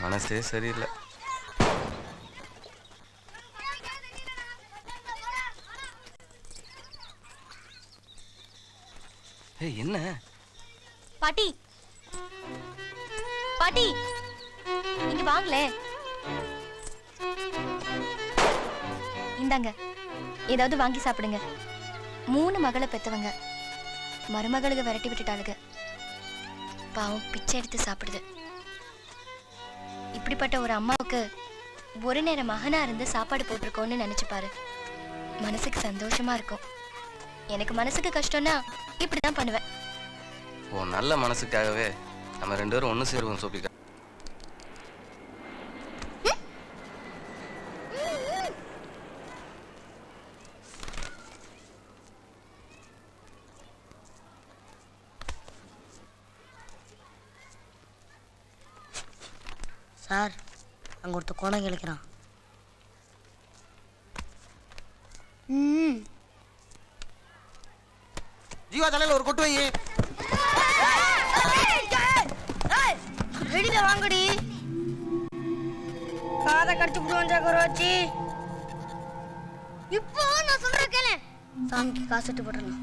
மனசே சரியில்லை. ஏய் என்ன பாட்டி பாட்டி இங்க வாங்களே. இந்தாங்க ஏதாவது வாங்கி சாப்பிடுங்க. 3 மகளை பெத்தவங்க மருமகளுக்கு விரட்டி விட்டுட்டாளுங்க. பாவம் பிச்சை எடுத்து சாப்பிடுது. இப்படிப்பட்ட ஒரு அம்மாவுக்கு ஒரு நேரம் மகனா இருந்து சாப்பாடு போட்டிருக்கோன்னு நினைச்சு பாரு. மனசுக்கு சந்தோஷமா இருக்கும். எனக்கு மனசுக்கு கஷ்டம்னா இப்படிதான் பண்ணுவேன். ஓ நல்ல மனசுக்காகவே நம்ம 2 பேரும் ஒன்று சேருவோம் சோபிகா. சார் அங்கே ஒருத்த கோணம் கிழக்கிறான். ஜீவா தலையில ஒரு கொட்டு வை. வெளியில வாங்கடி. காதை கடிச்சு புடுவா குரோச்சி. இப்போ நான் சொல்றேன் கேளு. சாமிக்கு காசு எடுத்து போட்டுறலாம்.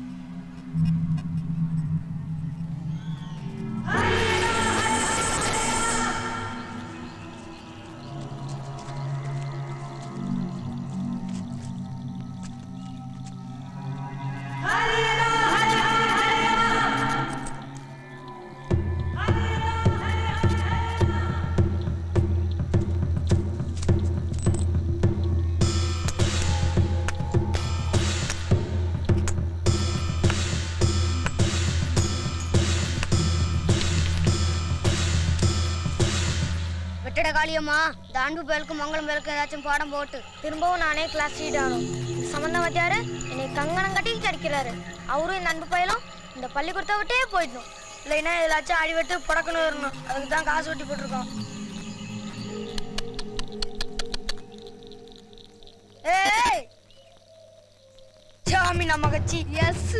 காளியம்மா இந்த அன்பு பேருக்கும் மங்களம் பேருக்கும் ஏதாச்சும் பாடம் போட்டு திரும்பவும் நானே கிளாஸ் லீட் ஆகணும். சம்பந்தம் வத்தியாரு என்னை கங்கணம் கட்டி அடிக்கிறாரு. அவரும் இந்த அன்பு பயிலும் இந்த பள்ளிக்கூடத்தை விட்டே போயிடணும். இல்லைன்னா ஏதாச்சும் அடிவிட்டு புடக்கணும் வரணும். அதுக்கு தான் காசு வெட்டி போட்டிருக்கோம். ஏய் சாமி நம்ம கட்சி எஸ்.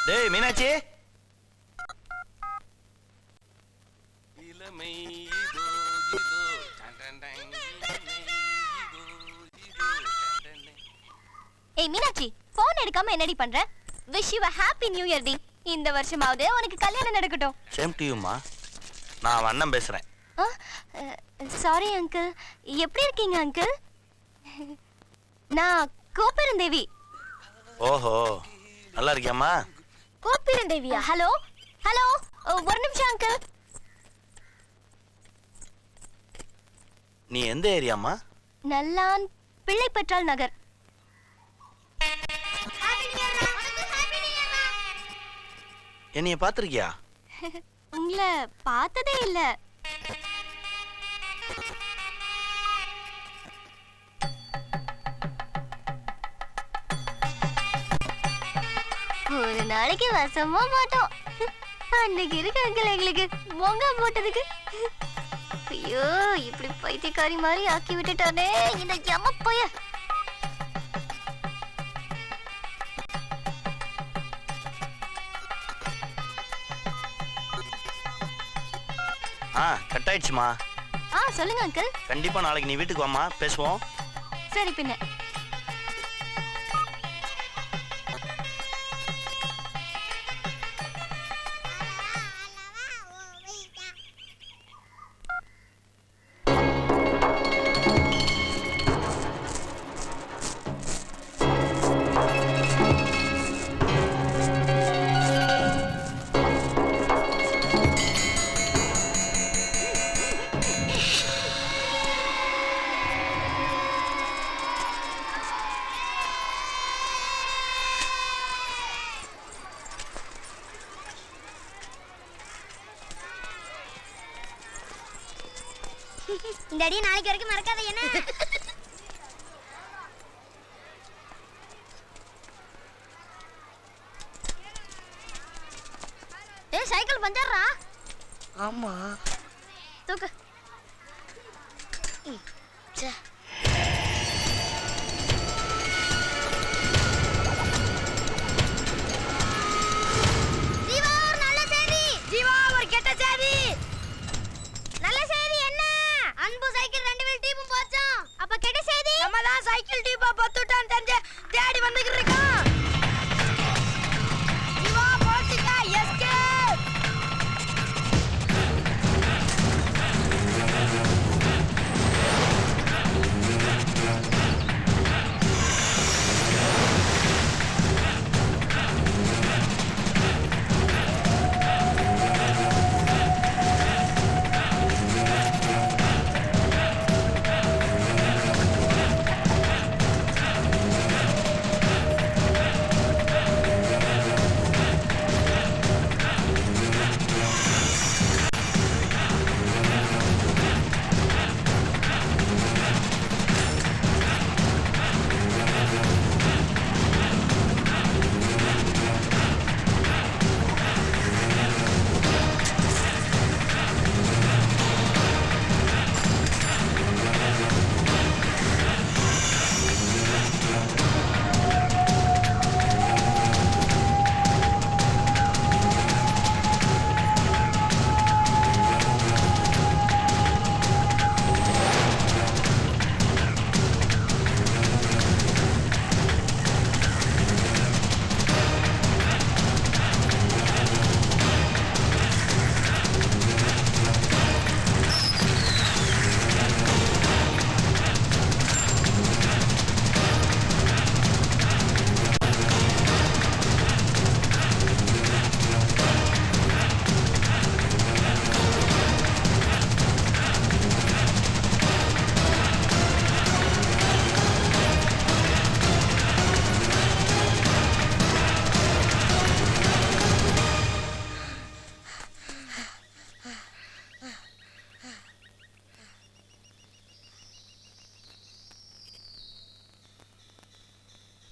டேய் மீனாட்சி. ஏய் மீனாட்சி போன் எடுக்காம என்னடி பண்ற? Wish you a happy new year டி. இந்த வருஷமாவது உனக்கு கல்யாணம் நடக்கட்டும். சேம் டு யூ மா. நான் அண்ணன் பேசுறேன். Sorry uncle. எப்படி இருக்கீங்க அங்கிள்? நான் கோப்பெருந்தேவி. ஓஹோ நல்லா இருக்கியாம்மா? கோப்பெருந்தேவியா? ஹலோ ஹலோ ஒரு நிமிஷம் அங்கிள். நீ எந்த ஏரியாம்மா? நல்லான் பிள்ளைப்பற்றால் நகர். என்னைய பாத்திருக்கியா? உங்களை பார்த்ததே இல்ல. ஒரு நாளைக்கு வசமா மாட்டோம். அன்னைக்கு இருக்கு அங்கிள் எங்களுக்கு மொங்க போட்டதுக்கு. ஐயோ இப்படி பைத்தியக்காரி மாதிரி ஆக்கி விட்டுட்டானே இந்த யம பைய. கட் ஆயிடுச்சுமா. சொல்லுங்க அங்கிள். கண்டிப்பா நாளைக்கு நீ வீட்டுக்கு வாமா பேசுவோம். சரி பின்ன. இந்த அடி நாளைக்கு வரைக்கும் மறக்காத என்ன? வந்துடுறா. ஆமா தூக்கு. ச்சே. ஜீவா ஒரு நல்ல செய்தி. ஜீவா ஒரு கெட்ட செய்தி. நல்ல செய்தி என்ன? அன்பு சைக்கிள் 2 வீல் டீமும் போச்சோம். அப்ப கெட்ட செய்தி? நம்ம தான் சைக்கிள் டீப்பா பத்துட்டான்னு தெரிஞ்சு தேடி வந்துகிட்டு இருக்கோம். ஜீவா போச்சுங்க. எஸ்கேப்.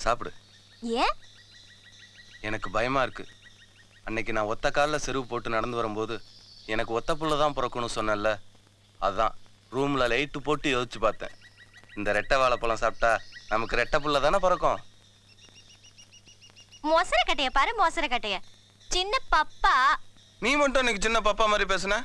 சாப்பிடு. ஏன்? எனக்கு பயமா இருக்கு. அன்னைக்கு நான் ஒத்த காலில் செருவு போட்டு நடந்து வரும்போது எனக்கு ஒத்த புள்ள தான் பிறக்கணும்னு சொன்னேன்ல, அதுதான் ரூம்ல லைட்டு போட்டு யோசிச்சு பார்த்தேன். இந்த ரெட்டை வாழைப்பழம் சாப்பிட்டா நமக்கு ரெட்டை புள்ள தானே பிறக்கும். மொசர கட்டைய பாரு, மொசர கட்டைய. சின்ன பப்பா. நீ மட்டும் இன்னைக்கு சின்ன பாப்பா மாதிரி பேசுன.